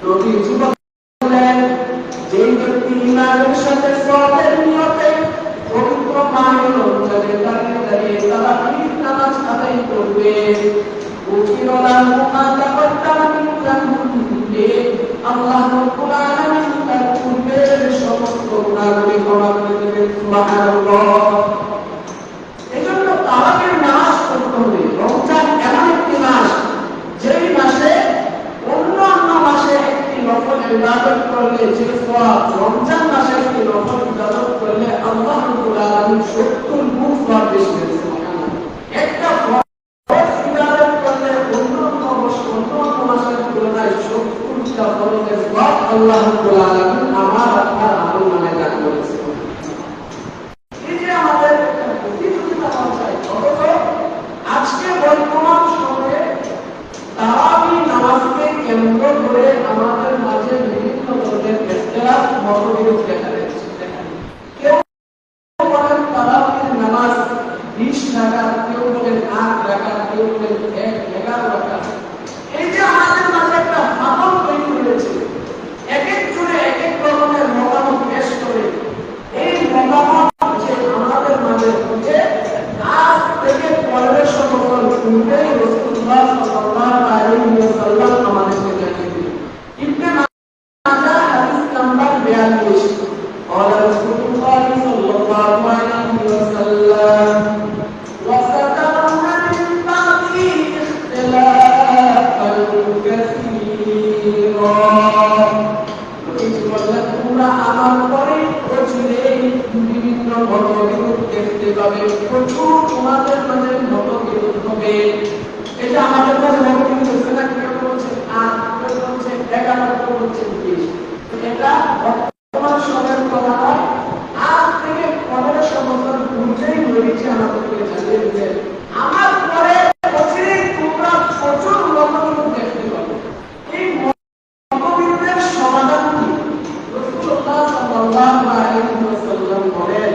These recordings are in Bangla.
নবী জীবন বলেন যেই ব্যক্তি ইমানের সাথে সওয়াবের নিয়তে পবিত্র মাহে রমজানে দাঁড়িয়ে দাঁড়িয়ে তারাবির নামাজ আদায় করবে আল্লাহ রাব্বুল আলামিন তার পূর্বের সমস্ত গুনাহগুলি ক্ষমা করে দেবেন। সুবহানাল্লাহ। এজন্য তারাবির নামাজ পড়তে হবে। রমজান এমন একটি মাস যেই মাসে অন্যান্য মাসে একটি নফল ইবাদত করলে যে সওয়াব রমজান মাসে একটি নফল ইবাদত করলে আল্লাহ রাব্বুল আলামিন 70 গুণ সওয়াব বেশি দেন। সুবহানাল্লাহ। একটা ইবাদত করলে অন্যান্য মাসের তুলনায় 70টা ফরজের সওয়াব আল্লাহ রাব্বুল আলামিন আমার আপনার আমল নামে দান করেছেন। এই যে আমাদের প্রতিযোগিতা চলছে, অথচ আজকে বর্তমান সময়ে তারাবি নামাজকে কেন্দ্র করে আমাদের মাঝে বিভিন্ন ধরনের ইখতিলাফ মতবিরোধ দেখা যাচ্ছে। কেউ বলেন তারাবির নামাজ 20 রাকাত, কেউ বলেন 8 রাকাত, কেউ বলেন 11 রাকাত। এই যে আমাদের মাঝে একটা ফাটল তৈরি হয়েছে, এক একজনে এক এক রকমের মতামত পেশ করে। এই মতামত যে আমাদের মাঝে যে আজ থেকে 1500 বছর পূর্বে রাসূলুল্লাহ সাল্লাল্লাহু আলাইহি ওয়াসাল্লাম আমাদেরকে জানিয়ে দিলেন। ইবনে মাজাহ হাদিস নাম্বার 42 قال رسول الله صلى الله عليه وسلم وسترون من بعدي اختلافا كثيرا তোমরা আমার পরে অচিরেই বিভিন্ন মতবিরোধ দেখতে পাবে। প্রচুর তোমাদের মাঝে মতবিরোধ হবে। এটা আমাদের মাঝে মতবিরোধ হচ্ছে না, কেউ বলছে 8, কেউ বলছে 11, কেউ বলছে 20। এটা বর্তমান সময়ের কথা নয়, আজ থেকে 1500 বছর পূর্বেই নবীজি আমাদেরকে জানিয়ে দিলেন আমার পরে অচিরেই তোমরা প্রচুর মতবিরোধ দেখতে পাবে। এই মতবিরোধের সমাধান কি? রাসূলুল্লাহ সাল্লাল্লাহু আলাইহি ওয়াসাল্লাম বলেন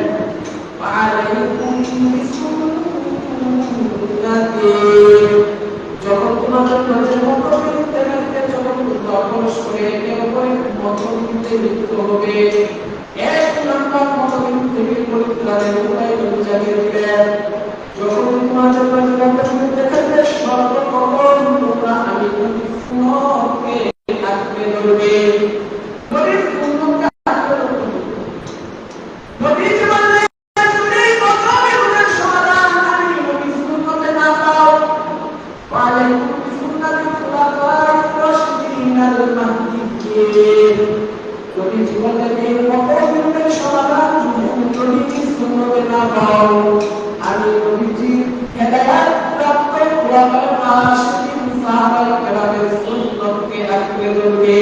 ওয়ালাইকুম বিসুন্নতি। যখন তোমাদের মাঝে মতবিরোধ দেখতে যখন দর্শ করে কেউ করে মতবিরোধে লিপ্ত হবে, এক নম্বর মতবিরোধ থেকে পরিত্রাণের উপায় নবী জানিয়ে দিলেন। যখন তোমাদের মাঝে মতবিরোধ দেখতে সর্বপ্রথম তোমরা আমি সুন্নতকে আঁকড়ে ধরবে। নবীর সুন্নতকে আঁকড়ে ধরবে। নবীজি বললেন যদি মতবিরোধের সমাধান আমি নবীর সুন্নতে না পাও, ওয়ালাইকুম বিসুন্নতি খুলাফায়ে রাশিদিনাল মাহদিয়্যিন। নবীজি বললেন এই মতবিরোধের সমাধান যদি নবীর সুন্নতে না পাও, আমি নবীজি হেদায়েত প্রাপ্ত খুলাফায়ে রাশিদিন সাহাবায়ে কেরামের সুন্নতকে আঁকড়ে ধরবে।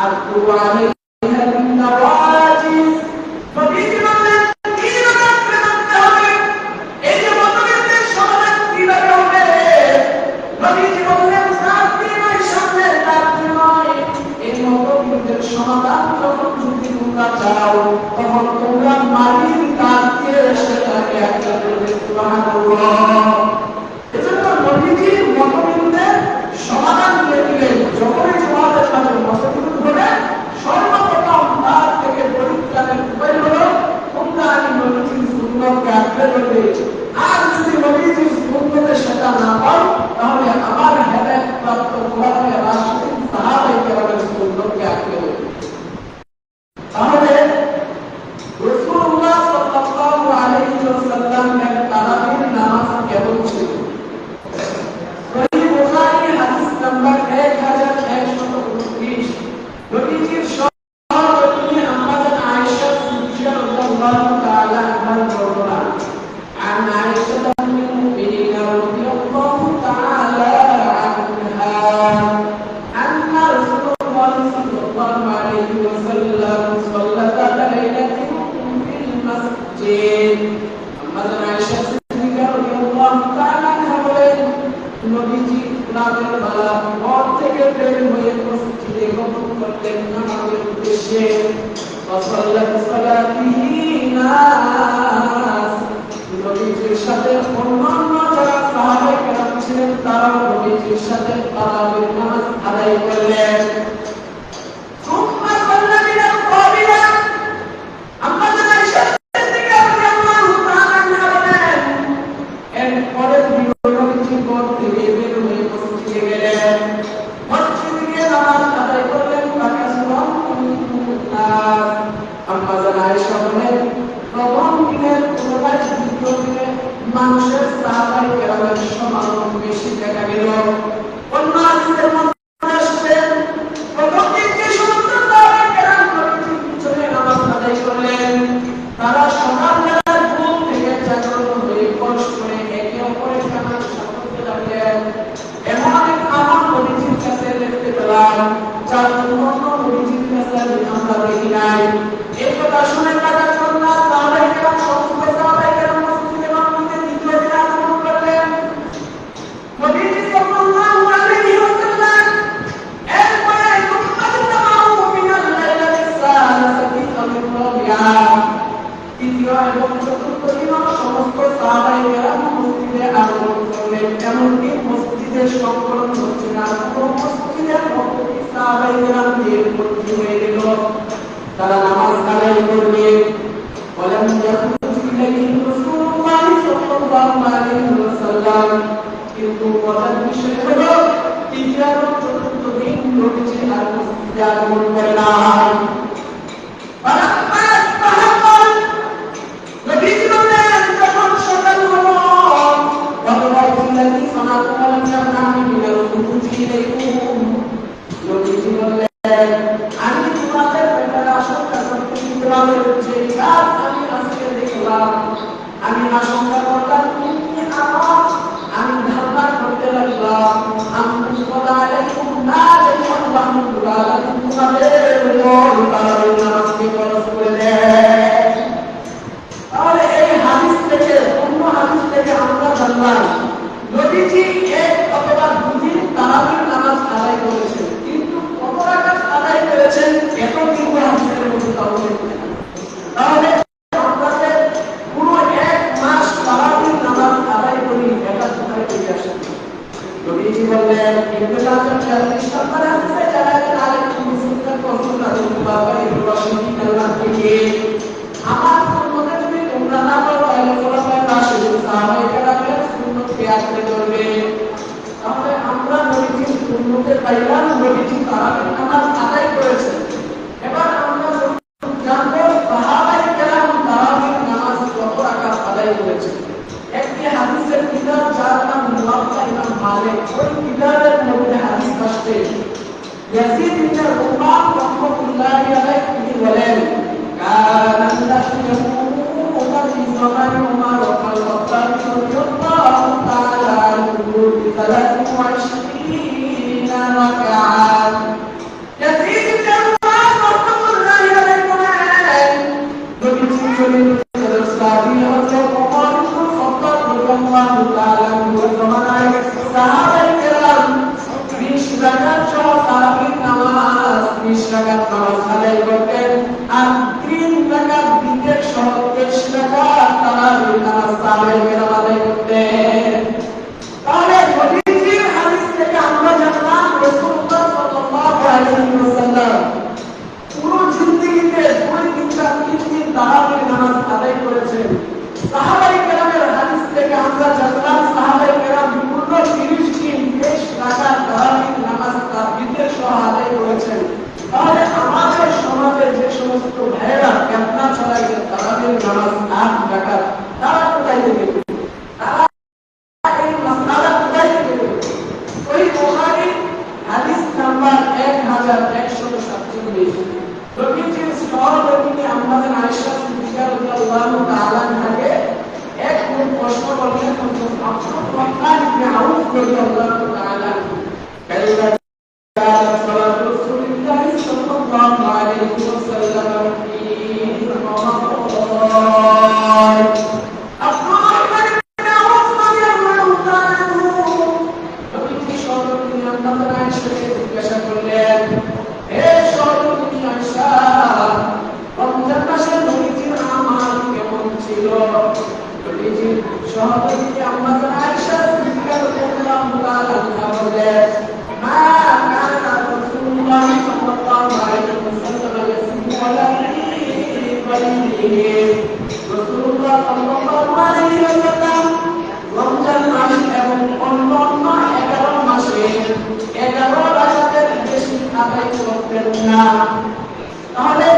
আর কুরআনে নওয়াজিজ নবীজি বললেন কিভাবে আঁকড়ে ধরতে হবে। এই যে মতবিরোধের সমাধান কিভাবে হবে, নবীজি বললেন রাত্রি নয়, সামনের রাত্রি নয়। এই মতবিরোধের সমাধান যখন যদি তোমরা চাও, তখন তোমরা মাটির কাজ দিয়ে সেটাকে আঁকড়ে ধরবে। সুবহানাল্লাহ। এজন্য নবীজি মতবিরোধের সমাধান দিয়ে দিলেন। যখনই তোমাদের মাঝে মতবিরোধ হবে, সর্বপ্রথম তার থেকে পরিত্রাণের উপায় হলো তোমরা আমি নবীজির সুন্নতকে আঁকড়ে ধরবে। আর যদি নবীজির সুন্নতে সেটা না পাও, তাহলে আমার হেদায়েত প্রাপ্ত খুলাফায়ে রাশিদিন সাহাবায়ে কেরামের সুন্নতকে আঁকড়ে ধরবে। তাহলে রাসূলুল্লাহ সাল্লাল্লাহু আলাইহি ওয়াসাল্লামের তারাবির নামাজ কেমন ছিল? সহিহ বুখারী হাদিস নাম্বার 1129 নবীজির সহধর্মিণী আম্মাজান আয়েশা সিদ্দিকা রাদিয়াল্লাহু তাআলা আনহার বর্ণনা। আন আয়েশা উম্মুল মুমিনিন রাদিয়াল্লাহু তাআলা আনহা আন্না রাসূলুল্লাহ সাল্লাল্লাহু আলাইহি ওয়াসাল্লাম সাল্লাতা লাইলাতান ফিল মাসজিদ। আম্মাজান আয়েশা সিদ্দিকা রাদিয়াল্লাহু তাআলা আনহা বলেন নবীজি রাতের বেলা ঘর থেকে বের হয়ে মসজিদে গমন করতেন নামাজের উদ্দেশ্যে। সালাতিহি নাস নবীজির সাথে অন্যান্য যারা সাহাবায়ে কেরাম ছিলেন তারাও নবীজির সাথে তারাবির নামাজ আদায় করলেন। সুম্মা সাল্লা বিনা কাবিলা আমরা যারা ইশারের দিকে রাদিয়াল্লাহু তাআলা বলেন এরপরে নবীজি ঘর থেকে বের হয়ে মসজিদে গেলেন। মসজিদে গিয়ে নামাজ আদায় করলেন। তাকে সুবহানাল্লাহ আমরা যারা আয়েশা বলেন প্রথম দিনের তুলনায় দ্বিতীয় দিনে মানুষের সাহাবায়ে কেরামের সমাগম বেশি দেখা গেল। অন্য হাদিসের মধ্যে আসছে প্রথম দিন যে সমস্ত সাহাবায়ে কেরাম নবীজির পিছনে নামাজ আদায় করলেন তারা সকালবেলার ঘুম থেকে জাগ্রত হয়ে কষ্ট করে একে অপরের সাথে সাথে লাগলেন। এমন অনেক আমল নবীজির কাছে দেখতে পেলাম যার অন্য নবীজির কাছে আমরা দেখি নাই। এই কথা শুনে তারা সাহাবায়ে কেরাম সমস্ত সাহাবায়ে কেরাম মসজিদে নববীতে দ্বিতীয় দিন আগমন করলেন। নবীজি সাল্লাল্লাহু আলাইহি ওয়াসাল্লাম এরপরে তুম্মাতুমাউ মিনাল লাইলাতি সালাসাতি আল-রাবিআ তৃতীয় এবং চতুর্থ দিন সমস্ত সাহাবায়ে কেরাম মসজিদে আগমন করলেন। এমনকি মসজিদের সংকলন হচ্ছে না, পুরো মসজিদের মধ্যে সাহাবায়ে কেরাম ভর্তি হয়ে গেল। তারা নামাজ আদায় করবে। ولم يخرج إليهم رسول الله صلى الله عليه وسلم কিন্তু প্রধান বিষয় হলো তৃতীয় এবং চতুর্থ দিন নবীজি আর মসজিদে আগমন করে না। নবীজি বললেন যখন সকাল হলো নবীজি বললেন আমি তোমাদের ব্যাপারে আশঙ্কা করতেছি। তোমাদের যে কাজ আমি আজকে দেখলাম আমি আশঙ্কা করলাম আমি ধারণা করতে লাগলাম আমি তোমাদের নামাজকে খরচ করে দেয়। তাহলে এই হাদিস থেকে অন্য হাদিস থেকে আমরা জানলাম নবীজি এক অথবা দুদিন তারাবির নামাজ আদায় করেছেন, কিন্তু কত রাকাত আদায় করেছেন এত কিন্তু হাদিসের মধ্যে তাহলে আমরা যে পুরো এক মাস তারাবির নামাজ আদায় করি এটা কোথায় থেকে আসে? নবীজি বললেন ইবনে কাসির ইসলামের হাদিসে যারা আলেম মুসলিমদের পছন্দ করেন বাবা ইবনে রশিদ আল্লাহ থেকে আমার সুন্নতে যদি তোমরা না করো তাহলে খোলাফায়ে রাশিদুন সাহাবায়ে কেরামের সুন্নতকে আঁকড়ে ধরবে। তাহলে আমরা নবীজির সুন্নতে পাইলাম নবীজি তারাবির নামাজ আদায় করেছেন। এবার আমরা জানবো সাহাবায়ে কেরাম তারাবির নামাজ কত রাকাত আদায় করেছেন। একটি হাদিসের কিতাব যার নাম মুওয়াত্তা ইমাম মালিক, ওই কিতাবের মধ্যে হাদিস আসছে ইয়াজিদ ইবনে রুবাহ রাহমাতুল্লাহি আলাইহি তিনি বলেন কানা আল্লাহু ইয়াকুমু ফি যামানি উমর ওয়া খাত্তাব রাদিয়াল্লাহু তাআলা আনহু বি 23 রাকাত। ইয়াজিদ ইবনে রুবাহ রাহমাতুল্লাহি আলাইহি বলেন নবীজি চলে সাহাবী হযরত ওমর ইবনে খাত্তাব রাদিয়াল্লাহু তাআলা আনহু জামানায় সাহাবায়ে কেরাম 20 রাকাত সহ তারাবির নামাজ 20 রাকাত নামাজ আদায় করতেন আর 3 রাকাত বিতের সহ 23 রাকাত তারাবির নামাজ সাহাবায়ে কেরাম আদায় করতেন। তাহলে নবীজির হাদিস থেকে আমরা জানলাম রাসূলুল্লাহ বলেন মা কানা রাসূলুল্লাহ সাল্লাল্লাহু আলাইহি ওয়াসাল্লাম ইয়াসুমু আলা ওয়ালিহি রাসূলুল্লাহ সাল্লাল্লাহু আলাইহি ওয়াসাল্লাম রমজান মাস এবং অন্যান্য 11 মাসে 11 রাকাতের বেশি আদায় করতেন না। তাহলে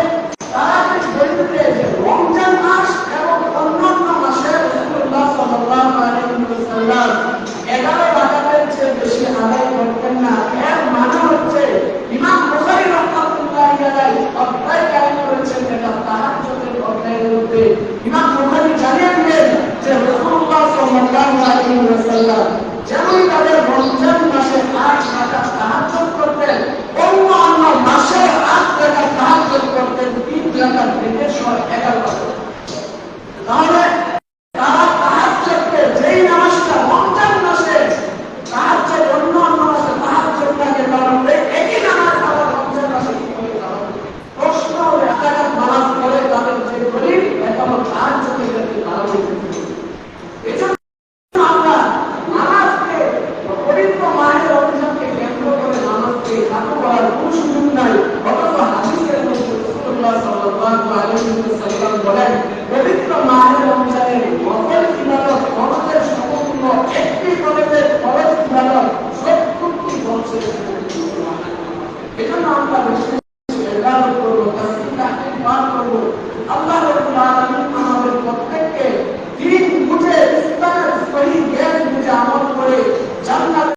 তারা বলতে যে রমজান মাস এবং অন্যান্য মাসে রাসূলুল্লাহ সাল্লাল্লাহু আলাইহি ওয়াসাল্লাম 11 রাকাতের চেয়ে বেশি আদায় করতেন না। এর মানে হচ্ছে ইমাম বুখারী রাহমাতুল্লাহি আলাইহি অধ্যায় কায়েম করেছেন এটা তাহাজ্জুদের অধ্যায়ের মধ্যে। ইমাম বুখারী জানিয়ে দিলেন যে রাসূলুল্লাহ সাল্লাল্লাহু আলাইহি ওয়াসাল্লাম যেমন তাদের রমজান মাসে 8 রাকাত তাহাজ্জুদ করতেন, অন্য মাসে 8 রাকাত তাহাজ্জুদ করতেন, 3 রাকাত থেকে 11 রাকাত। তাহলে তারা তাহাজ্জুদকে যেই নামাজটা রমজান মাসে তাহাজ্জুদ অন্য মাসে তাহাজ্জুদটাকে তারা একই নামাজ আবার রমজান মাসে কি করে তারা প্রশ্ন হলে একাধারে নামাজ পড়ে তাদের যে গরিব এটা হলো তাহাজ্জুদের ক্ষেত্রে তারা বলতে এজন্য আমরা নামাজকে পবিত্র মাহে রমজানকে কেন্দ্র করে নামাজকে চালু করার কোনো সুযোগ নাই। অথচ হাদিসের মধ্যে রাসূলুল্লাহ সাল্লাল্লাহু আলাইহি ওয়াসাল্লাম বলেন পবিত্র মাহে রমজানের নফল ইবাদত ফরজের সমতুল্য, একটি ফরজের ফরজ ইবাদত 70টি ফরজের সমতুল্য। এজন্য আমরা বেশি ইবাদত করব, তাসবিহ তাহলিল পাঠ করব, আল্লাহর